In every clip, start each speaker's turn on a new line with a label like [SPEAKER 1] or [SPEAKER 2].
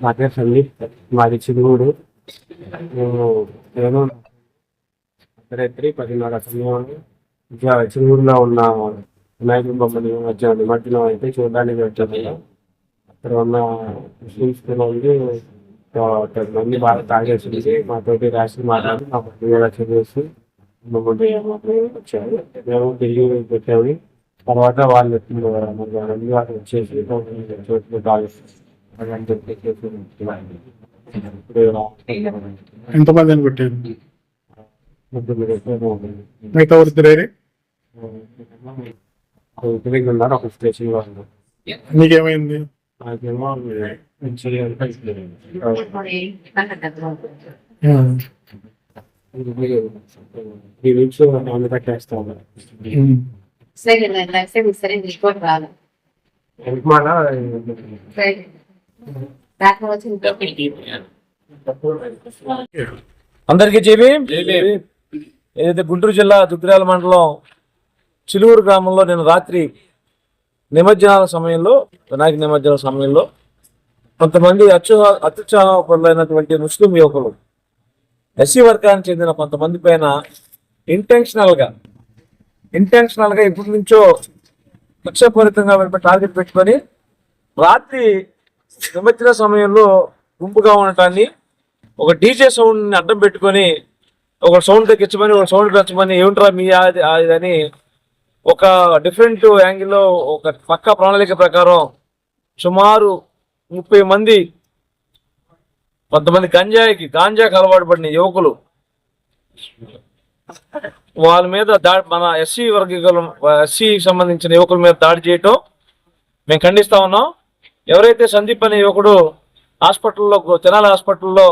[SPEAKER 1] నా పేరు సందీప్, మాది చిలుగూరు. నేను అర్ధరాత్రి 10:30 సమయంలో చిలుగూరులో ఉన్న వినాయకుడి బొమ్మని నిమజ్జనం అయితే చూడడానికి వచ్చాను. అక్కడ ఉన్న ముస్లిమ్స్ పిల్లలకి 10 మంది బాగా తాగేసి మాతోటి రాసి మాట్లాడి మా పని కూడా చదివేసి వచ్చారు. మేము తిరిగి పెట్టాము. తర్వాత వాళ్ళు వచ్చేసి
[SPEAKER 2] ఎంతమందిని పెట్టారు? మిగతా వృత్తి
[SPEAKER 1] ఉన్నారు. ఒక స్టేషన్ వాళ్ళు.
[SPEAKER 2] నీకేమైంది?
[SPEAKER 1] నాకేమో ఈ వీక్స్ కట్టేస్తా ఉన్నారు.
[SPEAKER 3] అందరికీ జేబీ. ఏదైతే గుంటూరు జిల్లా దుగ్గిరాల మండలం చిలువూరు గ్రామంలో నేను రాత్రి నిమజ్జనాల సమయంలో, వినాయక నిమజ్జనాల సమయంలో కొంతమంది అత్యుత్సాహపరులైనటువంటి ముస్లిం యువకులు ఎస్సీ వర్గానికి చెందిన కొంతమంది పైన ఇంటెన్షనల్గా ఇప్పటి నుంచో కక్షపూరితంగా టార్గెట్ పెట్టుకొని రాత్రి నిమజ్జన సమయంలో గుంపుగా ఉండటాన్ని, ఒక డీజే సౌండ్ని అడ్డం పెట్టుకొని ఒక సౌండ్ తగ్గించమని, ఒక సౌండ్ పెంచమని, ఏమిట్రా మీ అని ఒక డిఫరెంట్ యాంగిల్లో ఒక పక్కా ప్రణాళిక ప్రకారం సుమారు 30 మంది, కొంతమంది గాంజాకి అలవాటు పడిన యువకులు వాళ్ళ మీద మన ఎస్సీకి సంబంధించిన యువకుల మీద దాడి చేయటం మేము ఖండిస్తా ఉన్నాం. ఎవరైతే సందీప్ అనే యువకుడు తెనాలి హాస్పిటల్లో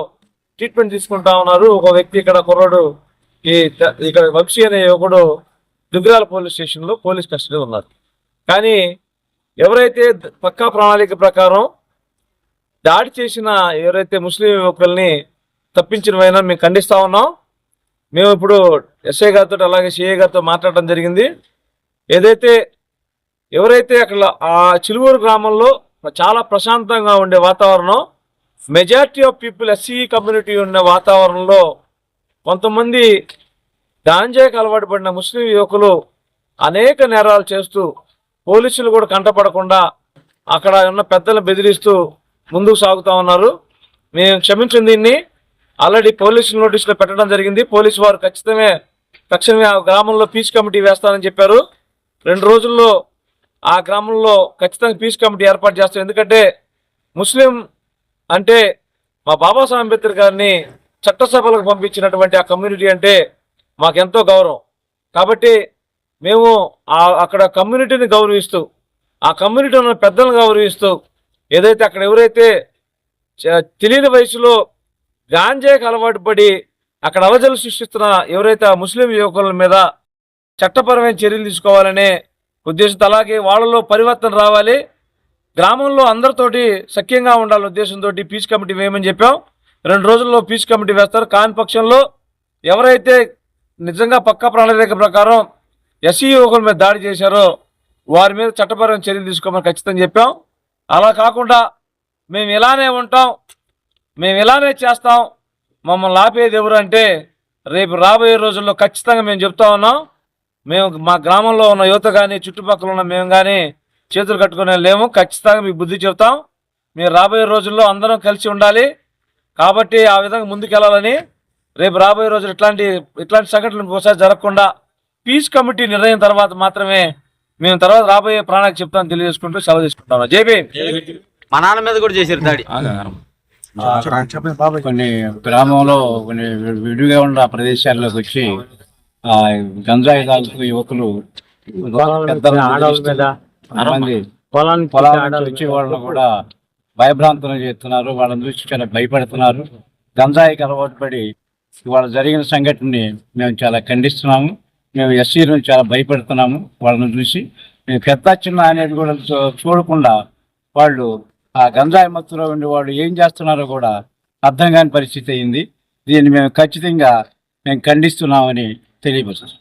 [SPEAKER 3] ట్రీట్మెంట్ తీసుకుంటా ఉన్నారు, ఒక వ్యక్తి ఇక్కడ కుర్రాడు ఇక్కడ వంశీ అనే యువకుడు దుగ్గిరాల పోలీస్ స్టేషన్లో పోలీస్ కస్టడీ ఉన్నారు. కానీ ఎవరైతే పక్కా ప్రణాళిక ప్రకారం దాడి చేసిన ఎవరైతే ముస్లిం యువకుల్ని తప్పించినవైనా మేము ఖండిస్తా ఉన్నాం. మేము ఇప్పుడు ఎస్ఐ గారితో అలాగే సిఐ గారితో మాట్లాడటం జరిగింది. ఎవరైతే అక్కడ ఆ చిలువూరు గ్రామంలో చాలా ప్రశాంతంగా ఉండే వాతావరణం, majority of people SC community ఉన్న వాతావరణంలో కొంతమంది గాంజాకి అలవాటు పడిన ముస్లిం యువకులు అనేక నేరాలు చేస్తూ పోలీసులు కూడా కంటపడకుండా అక్కడ ఉన్న పెద్దలను బెదిరిస్తూ ముందుకు సాగుతూ ఉన్నారు. మేము క్షమించిన దీన్ని ఆల్రెడీ పోలీసులు నోటీసులో పెట్టడం జరిగింది. పోలీసు వారు తక్షణమే ఆ గ్రామంలో పీస్ కమిటీ వేస్తానని చెప్పారు. 2 రోజుల్లో ఆ గ్రామంలో ఖచ్చితంగా పీస్ కమిటీ ఏర్పాటు చేస్తాం. ఎందుకంటే ముస్లిం అంటే మా బాబాసాహెబ్ అంబేద్కర్ గారిని చట్టసభలకు పంపించినటువంటి ఆ కమ్యూనిటీ అంటే మాకెంతో గౌరవం. కాబట్టి మేము అక్కడ కమ్యూనిటీని గౌరవిస్తూ, ఆ కమ్యూనిటీ ఉన్న పెద్దలను గౌరవిస్తూ, అక్కడ ఎవరైతే తెలియని వయసులో గాంజాకి అలవాటు పడి అక్కడ అవజలు సృష్టిస్తున్న ఎవరైతే ఆ ముస్లిం యువకుల మీద చట్టపరమైన చర్యలు తీసుకోవాలనే ఉద్దేశంతో, అలాగే వాళ్ళలో పరివర్తన రావాలి, గ్రామంలో అందరితోటి సఖ్యంగా ఉండాలనే ఉద్దేశంతో పీస్ కమిటీ వేయమని చెప్పాం. 2 రోజుల్లో పీస్ కమిటీ వేస్తారు. కాని పక్షంలో ఎవరైతే నిజంగా పక్కా ప్రణాళిక ప్రకారం ఎస్సీ యువకుల మీద దాడి చేశారో వారి మీద చట్టపరమైన చర్యలు తీసుకోమని ఖచ్చితంగా చెప్పాం. అలా కాకుండా మేము ఇలానే ఉంటాం, మేము ఇలానే చేస్తాం, మమ్మల్ని ఆపేది ఎవరు అంటే రేపు రాబోయే రోజుల్లో ఖచ్చితంగా మేము చెప్తా ఉన్నాం. మేము మా గ్రామంలో ఉన్న యువత కానీ చుట్టుపక్కల ఉన్న మేము కానీ చేతులు కట్టుకునే లేము. ఖచ్చితంగా మీకు బుద్ధి చెప్తాం. మీరు రాబోయే రోజుల్లో అందరం కలిసి ఉండాలి. కాబట్టి ఆ విధంగా ముందుకెళ్ళాలని, రేపు రాబోయే రోజులు ఇట్లాంటి సంఘటనలు ఇంకోసారి జరగకుండా పీస్ కమిటీ నిర్ణయం తర్వాత మాత్రమే మేము తర్వాత రాబోయే ప్రణాళిక చెప్తామని తెలియజేసుకుంటూ సెలవు తీసుకుంటాం. జేబీ.
[SPEAKER 4] మా నాన్న మీద కూడా చేశారు దాడి.
[SPEAKER 5] కొన్ని గ్రామంలో కొన్ని విడిగా ఉన్న ప్రదేశాల్లోకి వచ్చి గంజాయి తాగుతూ యువకులు పొలానికి వచ్చి వాళ్ళని కూడా భయభ్రాంతులు చేస్తున్నారు. వాళ్ళని చూసి చాలా భయపడుతున్నారు. గంజాయికి అలవాటు పడి ఇవాళ జరిగిన సంఘటనని మేము చాలా ఖండిస్తున్నాము. మేము ఎస్సీలను చాలా భయపడుతున్నాము. వాళ్ళని చూసి మేము పెద్ద చిన్న అనేది కూడా చూడకుండా వాళ్ళు ఆ గంజాయి మత్తులో ఉండి వాళ్ళు ఏం చేస్తున్నారో కూడా అర్థం కాని పరిస్థితి అయింది. దీన్ని మేము ఖచ్చితంగా ఖండిస్తున్నామని తెలియపరుస్తున్నాం.